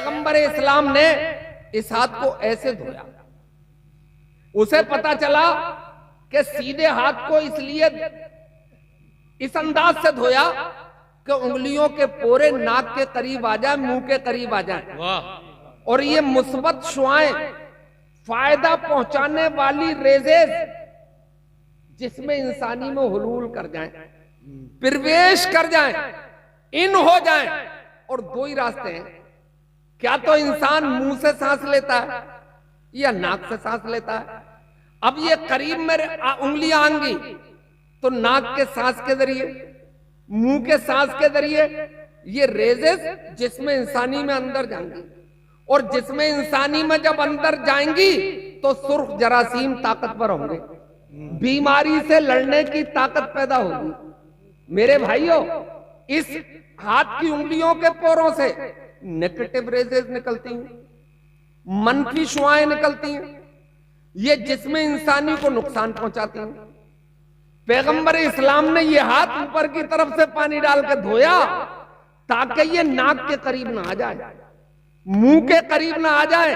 पैगंबर इस्लाम ने इस हाथ को ऐसे धोया। उसे पता चला कि सीधे हाथ को इसलिए इस अंदाज से धोया कि उंगलियों के पोरे नाक के करीब आ जाए, मुंह के करीब आ जाए, और ये मुस्बत शुआएं, फायदा पहुंचाने वाली रेजेस जिसमें इंसानी में हुलूल कर जाएं, प्रवेश कर जाएं, इन हो जाएं। और दो ही रास्ते हैं, क्या तो इंसान मुंह से सांस लेता है या नाक से सांस लेता है। अब ये करीब में उंगलियां आएंगी तो नाक के सांस के जरिए, मुंह के सांस के जरिए ये रेजेस जिसमें इंसानी में अंदर जाएंगी, और जिसमें इंसानी में जब अंदर जाएंगी तो सुर्ख जरासीम ताकतवर होंगे, बीमारी से लड़ने की ताकत पैदा होगी। मेरे भाइयों, इस हाथ की उंगलियों के पोरों से नेगेटिव रेजेस निकलती हैं, मनफी शुआएं निकलती हैं, ये जिसमें इंसानी को नुकसान पहुंचाती हैं। पैगंबर इस्लाम ने ये हाथ ऊपर की तरफ से पानी डाल के धोया ताकि ये नाक के करीब ना आ जाए, मुंह के करीब ना आ जाए,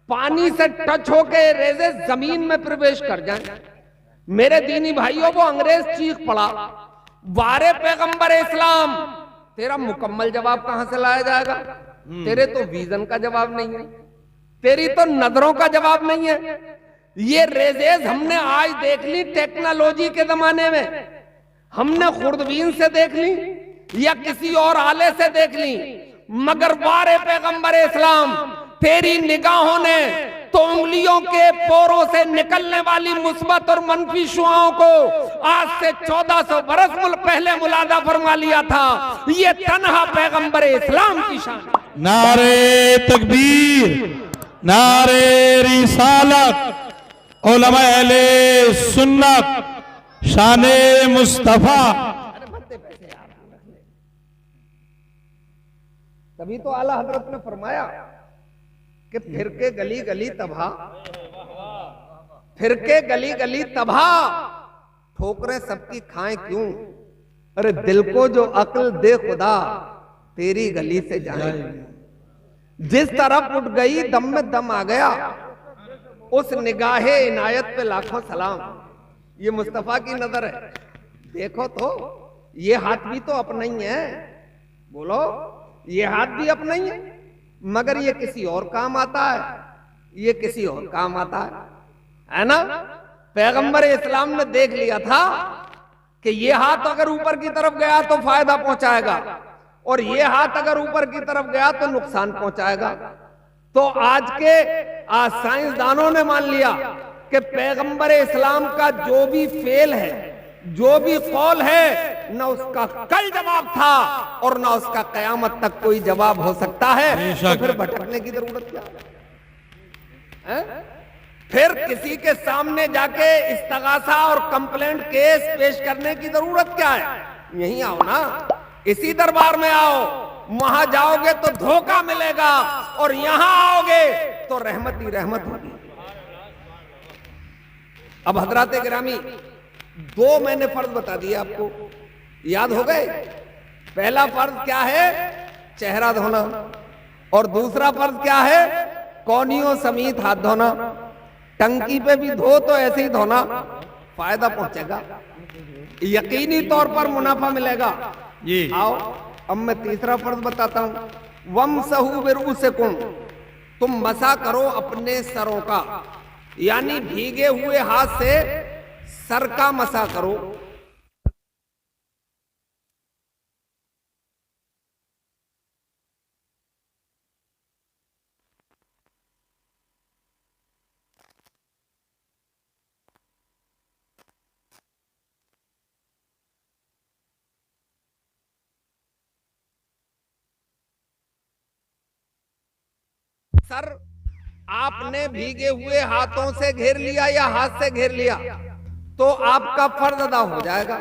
पानी से टच होके रेजे जमीन में प्रवेश कर जाए। मेरे दीनी भाइयों, वो अंग्रेज चीख पड़ा, वारे पैगंबर इस्लाम, तेरा मुकम्मल जवाब कहां से लाया जाएगा? तेरे तो विजन का जवाब नहीं है, तेरी तो नजरों का जवाब नहीं है। ये रेजेस हमने आज देख ली टेक्नोलॉजी के जमाने में, हमने खुर्दबीन से देख ली या किसी और आले से देख ली, मगर वारे पैगंबर इस्लाम, तेरी निगाहों ने तो उंगलियों के पोरों से निकलने वाली मुस्बत और मनफी शुआओं को आज से 1400 बरस पहले मुलादा फरमा लिया था। ये तन्हा पैगंबर इस्लाम की शान। नारे तकबीर, नारे रिसालत, उलमा अहले सुन्नत, शाने मुस्तफा। तभी तो आला हजरत ने फरमाया कि फिर के गली गली तबाह, फिर के गली गली तबाह, ठोकरें सबकी खाएं क्यों? अरे दिल को जो अक्ल दे खुदा, तेरी गली से जाए। जिस तरफ उठ गई दम में दम आ गया, उस निगाहे इनायत पे लाखों सलाम। ये मुस्तफा की नजर है। देखो तो ये हाथ भी तो अपना ही है, बोलो, ये हाथ भी अपना ही है, मगर ये किसी और काम आता है, ये किसी और काम आता है ना। पैगंबर इस्लाम ने देख लिया था कि ये हाथ अगर ऊपर की तरफ गया तो फायदा पहुंचाएगा, और ये हाथ अगर ऊपर की तरफ गया तो नुकसान पहुंचाएगा। तो आज के साइंसदानों ने मान लिया कि पैगंबर इस्लाम का जो भी फेल है, जो भी कौल है, न उसका कल जवाब था और न उसका कयामत तक कोई जवाब हो सकता है। तो फिर भटकने की जरूरत क्या है? फिर किसी के सामने जाके इस्तगासा और कंप्लेंट केस पेश करने की जरूरत क्या है? यहीं आओ ना, इसी दरबार में आओ। वहां जाओगे तो धोखा मिलेगा, और यहां आओगे तो रहमत ही रहमत होगी। अब हजरात गिरामी, दो मैंने फर्ज बता दिए आपको, याद हो गए? पहला फर्ज क्या है? चेहरा धोना। और दूसरा फर्ज क्या है? कौनियों समेत हाथ धोना। टंकी पे भी धो तो ऐसे ही धोना, फायदा पहुंचेगा, यकीनी तौर पर मुनाफा मिलेगा। आओ, अब मैं तीसरा फर्ज बताता हूं। वमसहू बिरुसिकुम, तुम मसा करो अपने सरों का, यानी भीगे हुए हाथ से सर का मसा करो। सर आपने भीगे हुए हाथों से घेर लिया या हाथ से घेर लिया तो आपका फर्ज अदा हो जाएगा,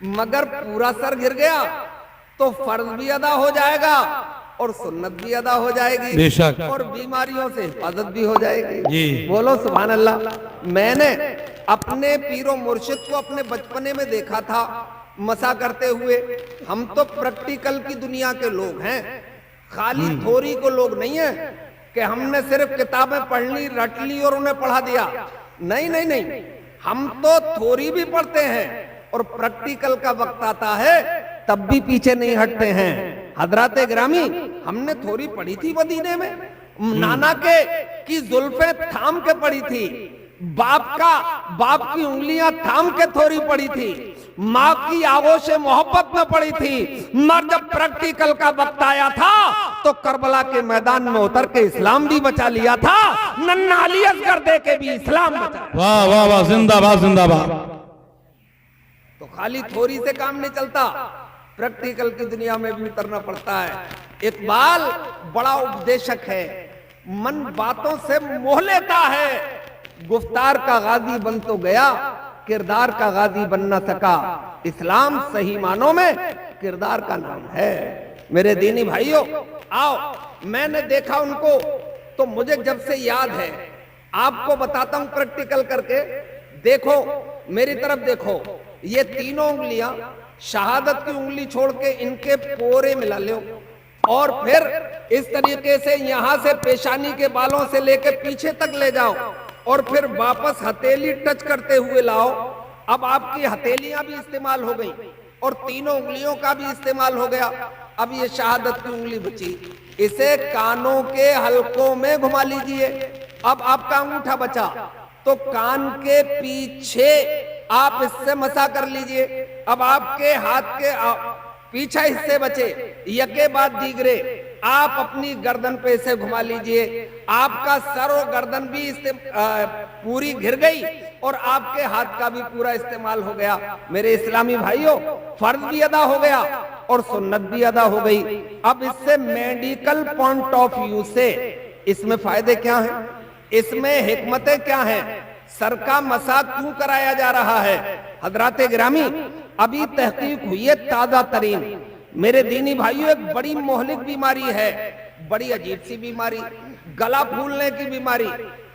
मगर पूरा सर घिर गया तो फर्ज भी अदा हो जाएगा और सुन्नत भी अदा हो जाएगी, बेशक, और बीमारियों से हिफाजत भी हो जाएगी। बोलो सुभान अल्लाह। मैंने अपने पीरो मुर्शिद को अपने बचपने में देखा था मसा करते हुए। हम तो प्रैक्टिकल की दुनिया के लोग हैं, खाली थोरी को लोग नहीं है कि हमने सिर्फ किताबें पढ़ ली, रट ली और उन्हें पढ़ा दिया। नहीं नहीं नहीं, हम तो थोरी भी पढ़ते हैं और प्रैक्टिकल का वक्त आता है तब भी पीछे नहीं हटते हैं। हजराते गिरामी, हमने थोरी पढ़ी थी मदीने में, नाना के की जुल्फें थाम के पड़ी थी, बाप की उंगलियां थाम के थोड़ी पड़ी थी, माँ की आगोश मोहब्बत में पड़ी थी। मगर जब प्रैक्टिकल का वक्त आया था तो करबला के मैदान में उतर के इस्लाम भी बचा लिया था, नन्ना अली असगर दे के भी इस्लाम बचा। वाह वाह वाह, जिंदाबाद जिंदाबाद। तो खाली थोड़ी से काम नहीं चलता, प्रैक्टिकल की दुनिया में भी उतरना पड़ता है। इकबाल बड़ा उपदेशक है, मन बातों से मोह लेता है, गुफ्तार का गाजी बन तो गया, किरदार का गाजी बन न सका। इस्लाम सही मानों में किरदार का नाम है। मेरे दीनी भाइयों, आओ, मैंने देखा उनको तो मुझे जब से याद है, आपको बताता हूं प्रैक्टिकल करके। देखो, मेरी तरफ देखो, ये तीनों उंगलियां शहादत की उंगली छोड़ के इनके पोरे मिला लो और फिर इस तरीके से यहां से पेशानी के बालों से लेके पीछे तक ले जाओ और फिर वापस हथेली टच करते हुए लाओ। अब आपकी हथेलियां भी इस्तेमाल हो गई और तीनों उंगलियों का भी इस्तेमाल हो गया। अब ये शहादत की उंगली बची, इसे कानों के हलकों में घुमा लीजिए। अब आपका अंगूठा बचा तो कान के पीछे आप इससे मसा कर लीजिए। अब आपके हाथ के पीछे हिस्से बचे, यके बाद दीगरे आप अपनी गर्दन पे इसे घुमा लीजिए। आपका सर और गर्दन भी पूरी घिर गई और आपके हाथ का भी पूरा इस्तेमाल हो गया। मेरे इस्लामी भाइयों, फर्ज भी अदा हो गया और सुन्नत भी अदा हो गई। अब इससे मेडिकल पॉइंट ऑफ व्यू से इसमें फायदे क्या हैं, इसमें हिकमतें क्या हैं, सर का मसा क्यों कराया जा रहा है? हजराते गिरामी, अभी तहकीक हुई है ताजा तरीन। मेरे दीनी भाइयों, एक बड़ी मोहलिक बीमारी है, बड़ी अजीब सी बीमारी, गला फूलने की बीमारी।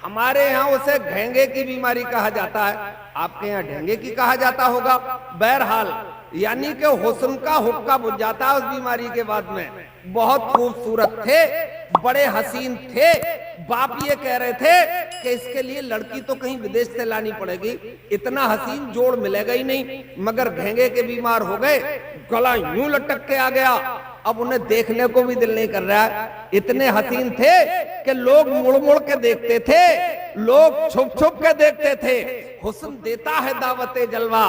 हमारे यहाँ उसे घेंगे की बीमारी कहा जाता है, आपके यहाँ ढेंगे की कहा जाता होगा। बहरहाल, यानी कि हुस्न का हुक्का बुझ जाता है उस बीमारी के बाद में। बहुत खूबसूरत थे, बड़े हसीन थे, बाप ये कह रहे थे कि इसके लिए लड़की तो कहीं विदेश से लानी पड़ेगी, इतना हसीन जोड़ मिलेगा ही नहीं। मगर घेंगे के बीमार हो गए, गला यूं लटक के आ गया, अब उन्हें देखने को भी दिल नहीं कर रहा है। इतने हसीन थे कि लोग मुड़ मुड़ के देखते थे, लोग छुप छुप के देखते थे। हुस्न देता है दावते जलवा,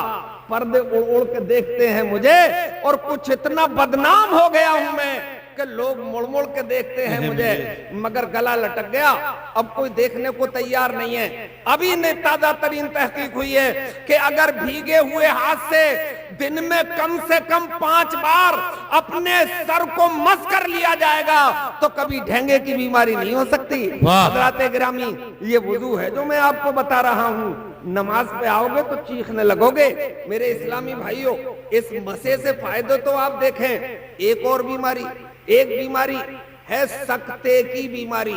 पर्दे उड़ उड़ के देखते हैं मुझे, और कुछ इतना बदनाम हो गया हूं मैं कि लोग मुड़ मुड़ के देखते हैं मुझे, मगर गला लटक गया, अब कोई देखने को तैयार नहीं है। अभी ने ताजा तरीन तहकीक हुई है कि अगर भीगे हुए हाथ से दिन में कम से कम 5 बार अपने सर को मस कर लिया जाएगा तो कभी ढेंगे की बीमारी नहीं हो सकती। हज़रात गिरामी, ये वुजू है जो मैं आपको बता रहा हूँ, नमाज पे आओगे तो चीखने लगोगे। मेरे इस्लामी भाइयों, इस मसे से फायदे तो आप देखें। एक और बीमारी, एक बीमारी है सकते की बीमारी।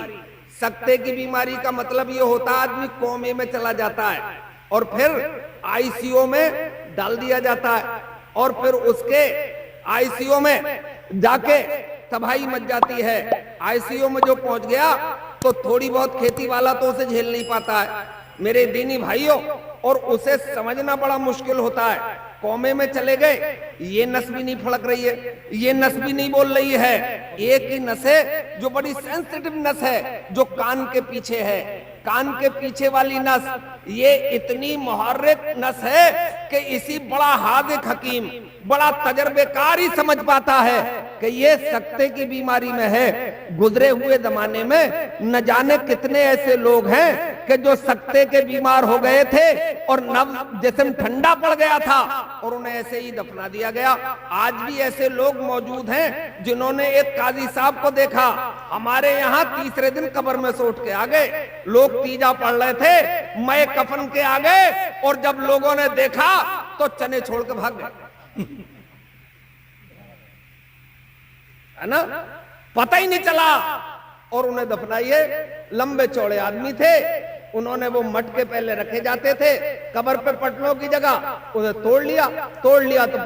सकते की बीमारी का मतलब ये होता है आदमी कोमे में चला जाता है और फिर आईसीयू में डाल दिया जाता है और फिर उसके आईसीयू में जाके तबाही मच जाती है। आईसीयू में जो पहुंच गया तो थोड़ी बहुत खेती वाला तो उसे झेल नहीं पाता है मेरे दीनी भाइयों, और उसे समझना बड़ा मुश्किल होता है। कोमे में चले गए, ये नस भी नहीं फड़क रही है, ये नस भी नहीं बोल रही है। एक ही नस है जो बड़ी सेंसिटिव नस है, जो कान के पीछे है। कान के पीछे वाली नस ये इतनी मुहर्रिक नस है कि इसी बड़ा हादिक हकीम, बड़ा तजर्बेकार ही समझ पाता है कि ये सकते की बीमारी में है। गुजरे हुए जमाने में न जाने कितने ऐसे लोग हैं कि जो सकते के बीमार हो गए थे और नव जिस्म ठंडा पड़ गया था और उन्हें ऐसे ही दफना दिया गया। आज भी ऐसे लोग मौजूद हैं जिन्होंने एक काजी साहब को देखा, हमारे यहाँ तीसरे दिन कब्र में से उठ के आ गए। लोग तीजा पढ़ रहे थे, मैं कफन के आ गए और जब लोगों ने देखा तो चने छोड़ के भाग गए। है ना, पता ही नहीं चला। और उन्हें दफनाइए, लंबे चौड़े आदमी थे, उन्होंने वो मटके पहले रखे जाते थे कब्र पे पटलों की जगह, उन्हें तोड़ लिया तो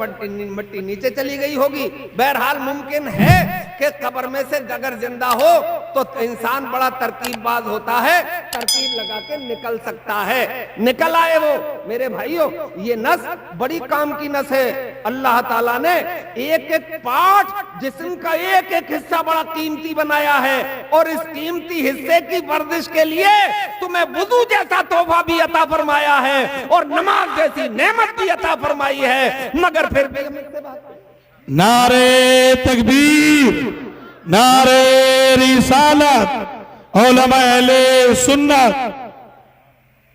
मट्टी नीचे चली गई होगी। बहरहाल मुमकिन है कि कब्र में से अगर जिंदा हो तो इंसान बड़ा तरकीबबाज होता है, तरकीब लगा के निकल सकता है। निकल आए वो मेरे भाइयों। ये नस बड़ी काम की नस है। अल्लाह ताला ने एक एक पार्ट जिस्म का एक एक हिस्सा बड़ा कीमती बनाया है, और इस कीमती हिस्से की वर्जिश के लिए तुम्हें वुजू जैसा तोहफा भी अता फरमाया है और नमाज जैसी नेमत भी अता फरमाई है। मगर फिर भी नारे तकबीर, नारे रिसालत, उलमा अहले सुन्नत।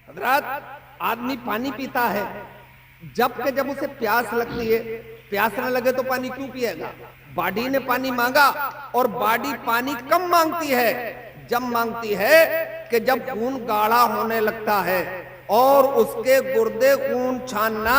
हजरत, आदमी पानी पीता है जब उसे प्यास लगती है। प्यास न लगे तो पानी क्यों पिएगा? बॉडी ने पानी मांगा, और बॉडी पानी कम मांगती है जब मांगती है कि जब खून गाढ़ा होने लगता है और उसके गुर्दे खून छानना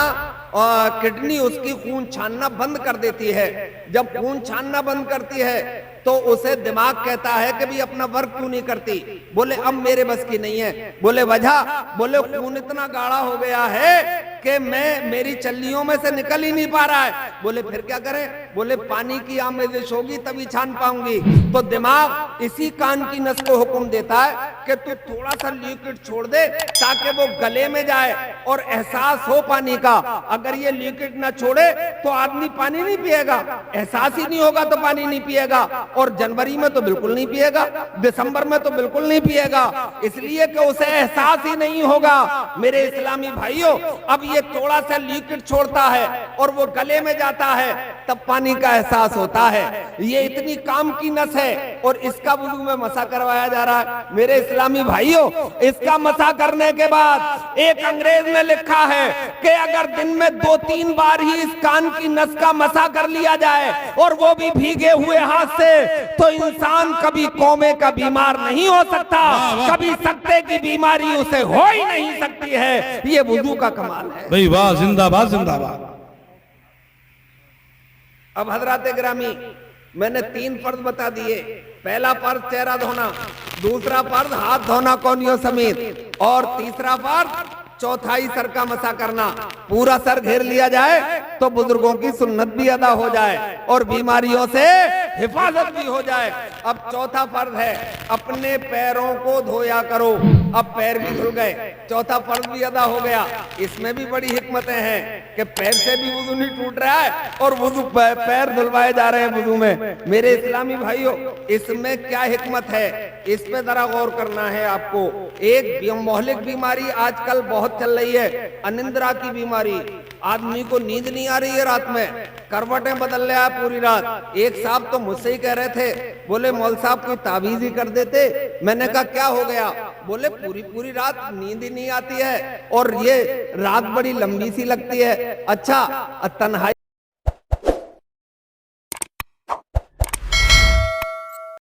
और किडनी उसकी खून छानना बंद कर देती है। जब खून छानना बंद करती है तो उसे दिमाग कहता है कि भी अपना वर्क क्यों नहीं करती? बोले अब मेरे बस की नहीं है। बोले वजह? बोले खून इतना गाढ़ा हो गया है कि मेरी चल्लियों में से निकल ही नहीं पा रहा है। बोले फिर क्या करें? बोले पानी की आमेजिश होगी तभी छान पाऊंगी। तो दिमाग इसी कान की नस को हुक्म देता है कि तू थोड़ा सा लिक्विड छोड़ दे ताकि वो गले में जाए और एहसास हो पानी का। अगर ये लिक्विड ना छोड़े तो आदमी पानी नहीं पिएगा, एहसास ही नहीं होगा तो पानी नहीं पिएगा। और जनवरी में तो बिल्कुल नहीं पिएगा, दिसंबर में तो बिल्कुल नहीं पिएगा, इसलिए कि उसे एहसास ही नहीं होगा। मेरे इस्लामी भाइयों, अब ये थोड़ा सा लिक्विड छोड़ता है और वो गले में जाता है, तब पानी का एहसास होता है। ये इतनी काम की नस है और इसका वुजू में मसा करवाया जा रहा है। मेरे इस्लामी भाइयों, इसका मसा करने के बाद एक अंग्रेज ने लिखा है कि अगर दिन में 2-3 बार ही इस कान की नस का मसा कर लिया जाए और वो भी भीगे हुए हाथ से, तो इंसान कभी कौमे का बीमार नहीं हो सकता, कभी सकते की बीमारी उसे हो ही नहीं सकती है। ये वुजू का कमाल है भाई। वाह, जिंदाबाद जिंदाबाद। अब हजरात गिरामी, मैंने 3 फर्ज बता दिए। पहला फर्ज चेहरा धोना, दूसरा फर्ज हाथ धोना कोनियों समेत, और तीसरा फर्ज चौथाई सर का मसा करना। पूरा सर घेर लिया जाए तो बुजुर्गों की सुन्नत भी अदा हो जाए और बीमारियों से हिफाजत भी हो जाए। अब चौथा फर्ज है अपने पैरों को धोया करो। अब पैर भी धुल गए, चौथा फर्ज भी अदा हो गया। इसमें भी बड़ी हिकमतें हैं कि पैर से भी वुजू नहीं टूट रहा है और वुजू पैर धुलवाए जा रहे हैं वुजू में। मेरे इस्लामी भाइयों, इसमें क्या हिकमत है, इस पे जरा गौर करना है आपको। एक मोहलिक बीमारी आजकल बहुत चल रही है, अनिंद्रा की बीमारी। आदमी को नींद नहीं आ रही है रात में, करवटें बदल रहा है पूरी रात। एक साहब तो मुझसे ही कह रहे थे, बोले मौल साहब कोई ताबीज ही कर देते। मैंने कहा क्या हो गया? बोले पूरी रात नींद ही नहीं आती है और ये रात बड़ी लंबी सी लगती है। अच्छा, तन्हाई